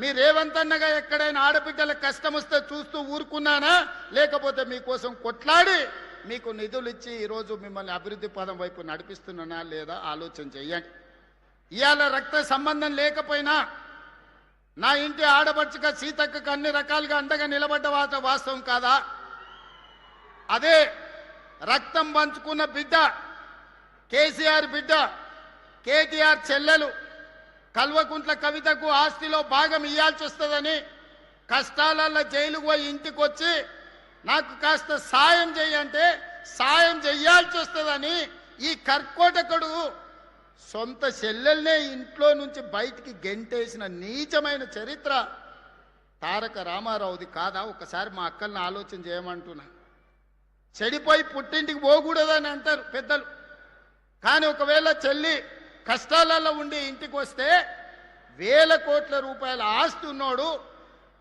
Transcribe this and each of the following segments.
మీ రేవంత్ అన్నగా ఎక్కడైనా ఆడబిడ్డల కష్టం వస్తే చూస్తూ ఊరుకున్నానా, లేకపోతే మీకోసం కొట్లాడి మీకు నిధులు ఇచ్చి ఈరోజు మిమ్మల్ని అభివృద్ధి పదం వైపు నడిపిస్తున్నానా లేదా ఆలోచన చెయ్యండి. ఇవాళ రక్త సంబంధం లేకపోయినా నా ఇంటి ఆడబడుచుగా సీతక్కకు అన్ని రకాలుగా అండగా నిలబడ్డ వాస్తవం కాదా? అదే రక్తం పంచుకున్న బిడ్డ కేసీఆర్ బిడ్డ కేటీఆర్ చెల్లెలు కల్వకుంట్ల కవితకు ఆస్తిలో భాగం ఇయ్యాల్సి వస్తుందని కష్టాలలో జైలుకు పోయి ఇంటికి వచ్చి నాకు కాస్త సాయం చేయంటే సాయం చెయ్యాల్సి వస్తుందని ఈ కర్కోటకుడు సొంత చెల్లెల్నే ఇంట్లో నుంచి బయటికి గెంటేసిన నీచమైన చరిత్ర తారక రామారావుది కాదా? ఒకసారి మా అక్కల్ని ఆలోచన చేయమంటున్నా. చెడిపోయి పుట్టింటికి పోకూడదని అంటారు పెద్దలు, కానీ ఒకవేళ చెల్లి కష్టాలలో ఉండి ఇంటికి వస్తే వేల కోట్ల రూపాయల ఆస్తి ఉన్నోడు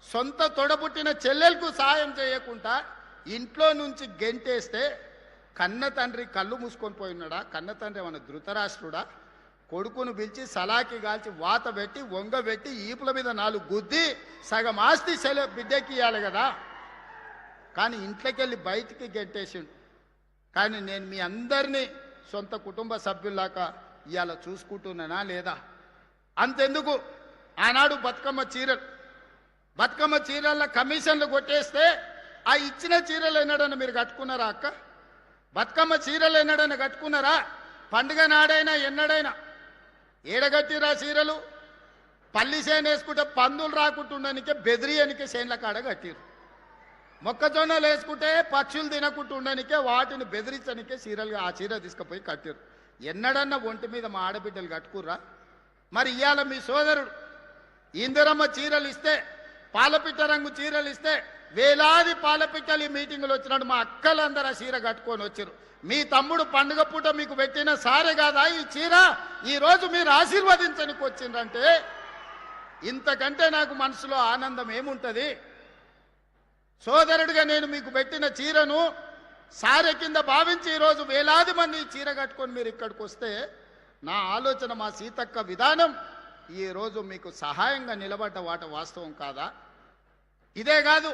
సొంత తొడబుట్టిన చెల్లెలకు సాయం చేయకుండా ఇంట్లో నుంచి గెంటేస్తే కన్న తండ్రి కళ్ళు మూసుకొని పోయి ఉన్నాడా? కన్న తండ్రి ఏమన్నా ధృతరాష్ట్రుడా? కొడుకును పిలిచి సలాకి కాల్చి వాత పెట్టి వంగబెట్టి ఈపుల మీద 4 గుద్ది సగం ఆస్తి బిడ్డకి ఇవ్వాలి కదా, కానీ ఇంట్లోకి వెళ్ళి బయటికి గెంటేసిండు. కానీ నేను మీ అందరినీ సొంత కుటుంబ సభ్యుల్లాగా ఇవాళ చూసుకుంటున్నానా లేదా? అంతెందుకు, ఆనాడు బతుకమ్మ చీరల కమిషన్లు కొట్టేస్తే ఆ ఇచ్చిన చీరలు ఎన్నడన్నా మీరు కట్టుకున్నారా అక్క? బతుకమ్మ చీరలు ఎన్నడన్నా కట్టుకున్నారా? పండుగ నాడైనా ఎన్నడైనా ఏడగట్టిరా చీరలు? పల్లి చేను వేసుకుంటే పందులు రాకుంటుండనికే బెదిరియనికే చేనుల కాడ కట్టిరు. మొక్కజొన్నలు వేసుకుంటే పక్షులు తినకుంటూ ఉండనికే వాటిని బెదిరించనికే చీరలు ఆ చీర తీసుకుపోయి కట్టిరు. ఎన్నడన్నా ఒంటి మీద మా ఆడబిడ్డలు కట్టుకుర్రా? మరి ఇవాళ మీ సోదరుడు ఇందిరమ్మ చీరలు ఇస్తే, పాలపిట్ట రంగు చీరలు ఇస్తే వేలాది పాలపిట్టలు ఈ మీటింగులు వచ్చినాడు మా అక్కలందరూ ఆ చీర కట్టుకొని వచ్చారు. మీ తమ్ముడు పండుగ పూట మీకు పెట్టిన సారే కాదా ఈ చీర? ఈరోజు మీరు ఆశీర్వదించడానికి వచ్చిందంటే ఇంతకంటే నాకు మనసులో ఆనందం ఏముంటుంది? సోదరుడిగా నేను మీకు పెట్టిన చీరను సారె కింద భావించి ఈరోజు వేలాది మంది చీర కట్టుకొని మీరు ఇక్కడికి వస్తే నా ఆలోచన, మా సీతక్క విధానం ఈరోజు మీకు సహాయంగా నిలబడ్డ వాస్తవం కాదా? ఇదే కాదు,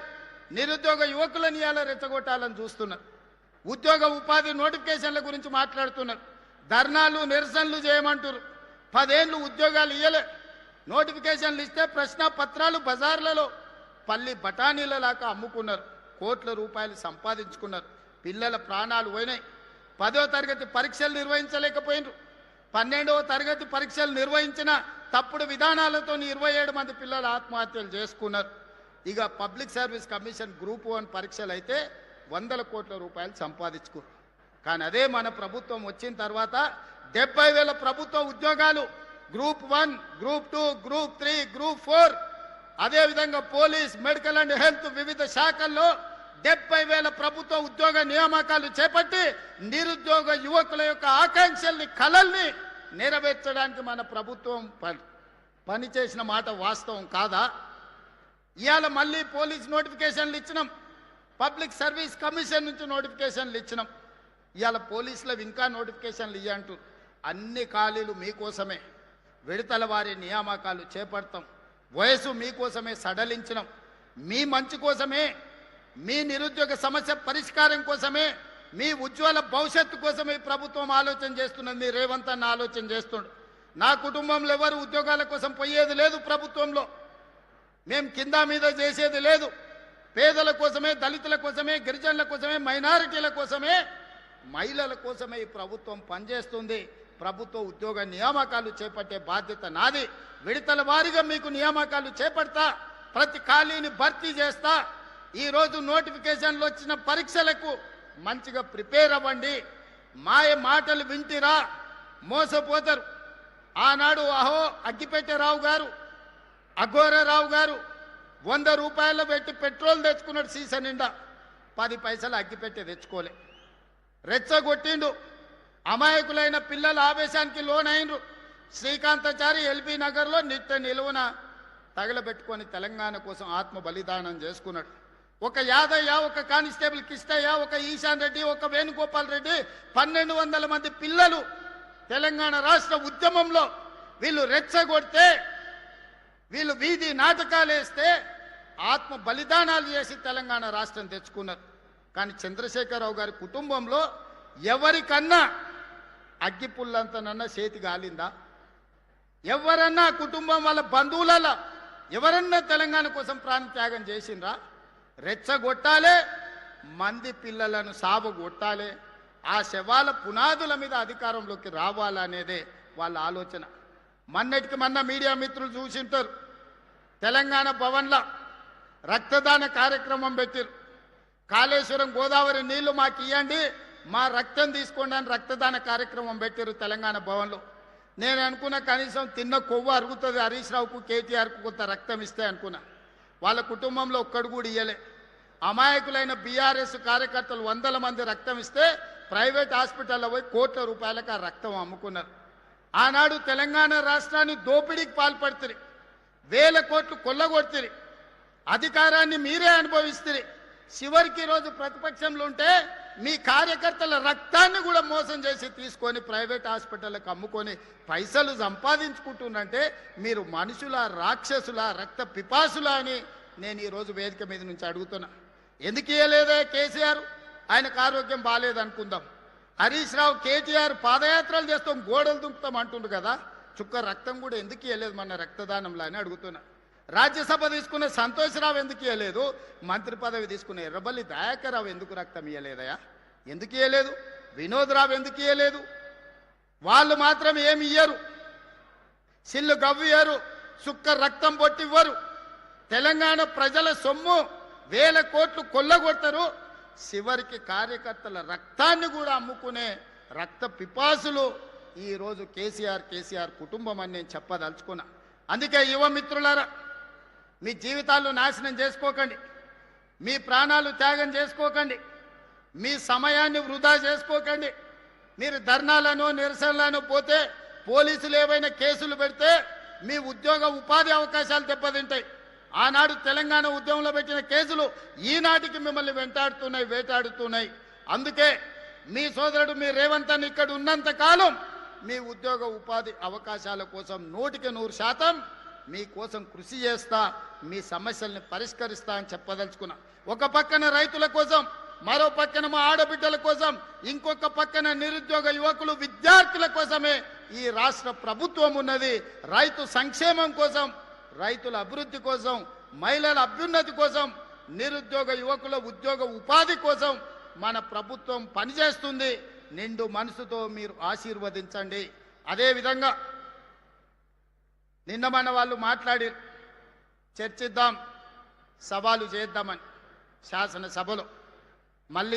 నిరుద్యోగ యువకులను ఇలా రెచ్చగొట్టాలని చూస్తున్నారు. ఉద్యోగ ఉపాధి నోటిఫికేషన్ల గురించి మాట్లాడుతున్నారు. ధర్నాలు నిరసనలు చేయమంటారు. 10 ఏళ్ళు ఉద్యోగాలు ఇయ్యలే. నోటిఫికేషన్లు ఇస్తే ప్రశ్న పత్రాలు బజార్లలో పల్లి బఠానీలలాగా అమ్ముకున్నారు. కోట్ల రూపాయలు సంపాదించుకున్నారు. పిల్లల ప్రాణాలు పోయినాయి. 10వ తరగతి పరీక్షలు నిర్వహించలేకపోయినారు. 12వ తరగతి పరీక్షలు నిర్వహించిన తప్పుడు విధానాలతో 27 మంది పిల్లలు ఆత్మహత్యలు చేసుకున్నారు. ఇక పబ్లిక్ సర్వీస్ కమిషన్ గ్రూప్ 1 పరీక్షలు అయితే 100 కోట్ల రూపాయలు సంపాదించుకున్నారు. కానీ అదే మన ప్రభుత్వం వచ్చిన తర్వాత 70,000 ప్రభుత్వ ఉద్యోగాలు గ్రూప్ 1, గ్రూప్ 2, గ్రూప్ 3, గ్రూప్ 4, అదేవిధంగా పోలీస్, మెడికల్ అండ్ హెల్త్ వివిధ శాఖల్లో 70,000 ప్రభుత్వ ఉద్యోగ నియామకాలు చేపట్టి నిరుద్యోగ యువకుల యొక్క ఆకాంక్షల్ని, కలల్ని నెరవేర్చడానికి మన ప్రభుత్వం పనిచేసిన మాట వాస్తవం కాదా? ఇవాళ మళ్ళీ పోలీస్ నోటిఫికేషన్లు ఇచ్చినాం, పబ్లిక్ సర్వీస్ కమిషన్ నుంచి నోటిఫికేషన్లు ఇచ్చినాం. ఇవాళ పోలీసులు ఇంకా నోటిఫికేషన్లు ఇవ్వంటూ అన్ని ఖాళీలు మీకోసమే, విడతల వారి నియామకాలు చేపడతాం. వయసు మీకోసమే సడలించినాం. మీ మంచి కోసమే, మీ నిరుద్యోగ సమస్య పరిష్కారం కోసమే, మీ ఉజ్వల భవిష్యత్తు కోసమే ప్రభుత్వం ఆలోచన చేస్తున్నది. మీ రేవంత్ అన్న ఆలోచన చేస్తుండు. నా కుటుంబంలో ఎవరు ఉద్యోగాల కోసం పోయేది లేదు. ప్రభుత్వంలో మేము కింద మీద చేసేది లేదు. పేదల కోసమే, దళితుల కోసమే, గిరిజనుల కోసమే, మైనారిటీల కోసమే, మహిళల కోసమే ఈ ప్రభుత్వం పనిచేస్తుంది. ప్రభుత్వ ఉద్యోగ నియామకాలు చేపట్టే బాధ్యత నాది. విడతల వారీగా మీకు నియామకాలు చేపడతా, ప్రతి ఖాళీని భర్తీ చేస్తా. ఈరోజు నోటిఫికేషన్లు వచ్చిన పరీక్షలకు మంచిగా ప్రిపేర్ అవ్వండి. మాయ మాటలు వింటిరా మోసపోతారు. ఆనాడు అగ్గిపెట్టెరావు గారు, అఘోరరావు గారు 100 రూపాయలు పెట్టి పెట్రోల్ తెచ్చుకున్నాడు సీసా నిండా. 10 పైసలు అగ్గిపెట్టె తెచ్చుకోలే. రెచ్చగొట్టిండు. అమాయకులైన పిల్లల ఆవేశానికి లోనైనరు. శ్రీకాంతాచారి ఎల్బీ నగర్లో నిలువున తగలబెట్టుకొని తెలంగాణ కోసం ఆత్మ బలిదానం చేసుకున్నాడు. ఒక యాదయ్య, ఒక కానిస్టేబుల్ కిష్టయ్య, ఒక ఈశాన్ రెడ్డి, ఒక వేణుగోపాల్ రెడ్డి, 1200 మంది పిల్లలు తెలంగాణ రాష్ట్ర ఉద్యమంలో వీళ్ళు రెచ్చగొడితే వీళ్ళు వీధి నాటకాలు వేస్తే ఆత్మ బలిదానాలు చేసి తెలంగాణ రాష్ట్రం తెచ్చుకున్నారు. కానీ చంద్రశేఖరరావు గారి కుటుంబంలో ఎవరికన్నా అగ్గిపుల్లంతనన్నా చేతి గాలిందా? ఎవరన్నా కుటుంబం వాళ్ళ బంధువులలో ఎవరన్నా తెలంగాణ కోసం ప్రాణత్యాగం చేసిండ్రా? రెచ్చగొట్టాలే, మంది పిల్లలను సాబగొట్టాలే, ఆ శవాల పునాదుల మీద అధికారంలోకి రావాలనేదే వాళ్ళ ఆలోచన. మొన్నటికి మొన్న మీడియా మిత్రులు చూసింటారు, తెలంగాణ భవన్లో రక్తదాన కార్యక్రమం పెట్టారు. కాళేశ్వరం గోదావరి నీళ్లు మాకు ఇవ్వండి, మా రక్తం తీసుకోండి అని రక్తదాన కార్యక్రమం పెట్టారు తెలంగాణ భవన్లో. నేను అనుకున్న కనీసం తిన్న కొవ్వు అరుగుతుంది హరీష్ రావుకు, కేటీఆర్కు కొంత రక్తం ఇస్తే అనుకున్నా. వాళ్ళ కుటుంబంలో ఒక్కడు కూడా ఇయ్యలే. అమాయకులైన బీఆర్ఎస్ కార్యకర్తలు 100 మంది రక్తం ఇస్తే ప్రైవేట్ హాస్పిటల్లో పోయి కోట్ల రూపాయలకు ఆ రక్తం అమ్ముకున్నారు. ఆనాడు తెలంగాణ రాష్ట్రాన్ని దోపిడీకి పాల్పడుతుంది, 1000 కోట్లు కొల్లగొడుతుంది, అధికారాన్ని మీరే అనుభవిస్తుంది. చివరికి రోజు ప్రతిపక్షంలో ఉంటే మీ కార్యకర్తల రక్తాన్ని కూడా మోసం చేసి తీసుకొని ప్రైవేట్ హాస్పిటల్కి అమ్ముకొని పైసలు సంపాదించుకుంటున్నంటే మీరు మనుషుల, రాక్షసుల, రక్త పిపాసుల అని నేను ఈరోజు వేదిక మీద నుంచి అడుగుతున్నా. ఎందుకు ఇవ్వలేదే కేసీఆర్? ఆయనకు ఆరోగ్యం బాగాలేదనుకుందాం. హరీష్ రావు, కేటీఆర్ పాదయాత్రలు చేస్తాం, గోడలు దుంకుతాం అంటుండు కదా, చుక్క రక్తం కూడా ఎందుకు ఇవ్వలేదు మన రక్తదానంలో అని అడుగుతున్నా. రాజ్యసభ తీసుకున్న సంతోష్రావు ఎందుకు ఇవ్వలేదు? మంత్రి పదవి తీసుకున్న ఎర్రబల్లి దయాకర్ రావు ఎందుకు రక్తం ఇవ్వలేదయా? ఎందుకు ఇవ్వలేదు? వినోద్ రావు ఎందుకు ఇవ్వలేదు? వాళ్ళు మాత్రం ఏమి ఇయ్యరు, సిల్లు గవ్వియ్యరు, చుక్క రక్తం పొట్టివ్వరు. తెలంగాణ ప్రజల సొమ్ము 1000 కోట్లు కొల్లగొడతారు. చివరికి కార్యకర్తల రక్తాన్ని కూడా అమ్ముకునే రక్త పిపాసులు ఈరోజు కేసీఆర్ కుటుంబం అని నేను చెప్పదలుచుకున్నా. అందుకే యువ మిత్రులారా, మీ జీవితాలు నాశనం చేసుకోకండి, మీ ప్రాణాలు త్యాగం చేసుకోకండి, మీ సమయాన్ని వృధా చేసుకోకండి. మీరు ధర్నాలను, నిరసనలను పోతే పోలీసులు ఏవైనా కేసులు పెడితే మీ ఉద్యోగ ఉపాధి అవకాశాలు దెబ్బతింటాయి. ఆనాడు తెలంగాణ ఉద్యమంలో పెట్టిన కేసులు ఈనాటికి మిమ్మల్ని వెంటాడుతున్నాయి, వేటాడుతున్నాయి. అందుకే మీ సోదరుడు మీ రేవంత్ అన్న ఇక్కడ ఉన్నంత కాలం మీ ఉద్యోగ ఉపాధి అవకాశాల కోసం 100% మీకోసం కృషి చేస్తా, మీ సమస్యల్ని పరిష్కరిస్తా అని చెప్పదలుచుకున్నా. ఒక పక్కన రైతుల కోసం, మరో పక్కన మా ఆడబిడ్డల కోసం, ఇంకొక పక్కన నిరుద్యోగ యువకులు, విద్యార్థుల కోసమే ఈ రాష్ట్ర ప్రభుత్వం ఉన్నది. రైతు సంక్షేమం కోసం, రైతుల అభివృద్ధి కోసం, మహిళల అభ్యున్నతి కోసం, నిరుద్యోగ యువకుల ఉద్యోగ ఉపాధి కోసం మన ప్రభుత్వం పనిచేస్తుంది. నిండు మనసుతో మీరు ఆశీర్వదించండి. అదేవిధంగా నిన్న మన వాళ్ళు మాట్లాడి చర్చిద్దాం, సవాలు చేద్దామని శాసనసభలో మళ్ళీ